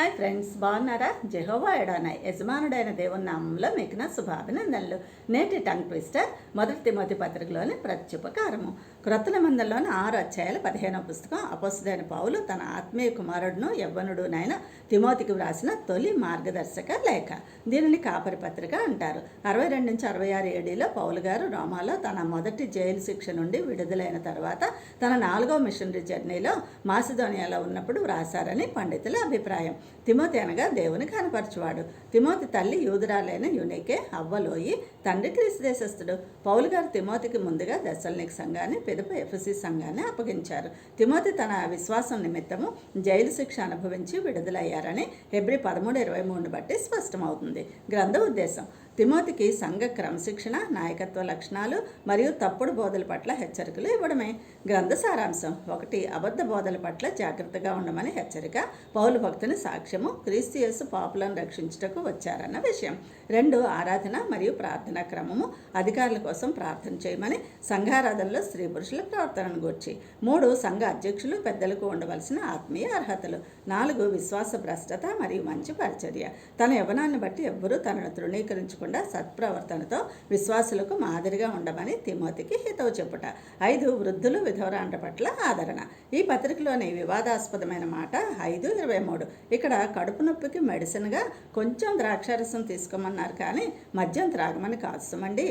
Hi friends, బాగున్నారా? Jehovah ఎడానై యజమానుడైన దేవుని నామంలో మీకు నా శుభాభినందనలు. నేటి టంగ్ ట్విస్టర్ 1 తిమోతి పత్రికలోని ప్రత్యుపకారము. క్రొత్త నిబంధనలోని 6 అధ్యాయాల 15వ పుస్తకం. అపొస్తలుడైన పౌలు తన ఆత్మీయ కుమారుడును యవ్వనుడునైన తిమోతికి వ్రాసిన తొలి మార్గదర్శక లేఖ. దీనిని కాపరి పత్రిక అంటారు. 62 నుంచి 66 ఏడీలో పౌలు గారు రోమాలో తన మొదటి జైలు శిక్ష నుండి విడుదలైన తర్వాత తన 4వ మిషనరీ జర్నీలో మాసిదోనియాలో ఉన్నప్పుడు వ్రాసారని పండితుల అభిప్రాయం. తిమోతి అనగా దేవుని కనపరచువాడు. తిమోతి తల్లి యూదురాలైన యూనికే, అవ్వలోయి, తండ్రి గ్రీసు దేశస్థుడు. పౌలు గారు తిమోతికి ముందుగా దెస్సలోనిక సంఘాన్ని, పిదప ఎఫెసీ సంఘాన్ని అప్పగించారు. తిమోతి తన విశ్వాసం నిమిత్తము జైలు శిక్ష అనుభవించి విడుదలయ్యారని హెబ్రీ 13:23 బట్టి స్పష్టమవుతుంది. గ్రంథ ఉద్దేశం: తిమోతికి సంఘ క్రమశిక్షణ, నాయకత్వ లక్షణాలు మరియు తప్పుడు బోధల పట్ల హెచ్చరికలు ఇవ్వడమే. గ్రంథ సారాంశం: 1. అబద్ధ బోధల పట్ల జాగ్రత్తగా ఉండమని హెచ్చరిక, పౌలు భక్తుని సాక్ష్యము, క్రీస్తు యేసు పాపులను రక్షించుటకు వచ్చారన్న విషయం. 2. ఆరాధన మరియు ప్రార్థనా క్రమము, అధికారుల కోసం ప్రార్థన చేయమని, సంఘారాధనలో స్త్రీ పురుషుల ప్రవర్తనను గూర్చి. 3. సంఘ అధ్యక్షులు, పెద్దలకు ఉండవలసిన ఆత్మీయ అర్హతలు. 4. విశ్వాస భ్రష్టత మరియు మంచి పరిచర్య. తన యవ్వనాన్ని బట్టి ఎవ్వరూ తనను తృణీకరించు సత్ప్రవర్తనతో విశ్వాసులకు మాదిరిగా ఉండమని తిమోతికి హితవు చెప్పుట. 5. వృద్ధులు, విధవరాండ్ర పట్ల ఆదరణ. ఈ పత్రికలోని వివాదాస్పదమైన మాట 5:23. ఇక్కడ కడుపు నొప్పికి మెడిసిన్గా కొంచెం ద్రాక్షారసం తీసుకోమన్నారు, కానీ మద్యం త్రాగమని కాదు సుమండి.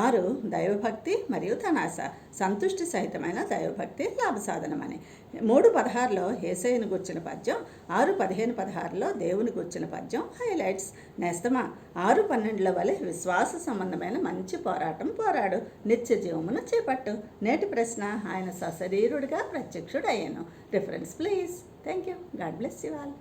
6. దైవభక్తి మరియు తనాశ. సంతుష్టి సహితమైన దైవభక్తి లాభసాధనమని. 3:16లో యేసయ్యను గూర్చిన పద్యం, 6:15-16లో దేవుని గూర్చిన పద్యం హైలైట్స్. నేస్తమా, 6:12 వలె విశ్వాస సంబంధమైన మంచి పోరాటం పోరాడు, నిత్య జీవమును చేపట్టు. నేటి ప్రశ్న: ఆయన సశరీరుడిగా ప్రత్యక్షుడయ్యాను. Reference please. Thank you. God bless you all.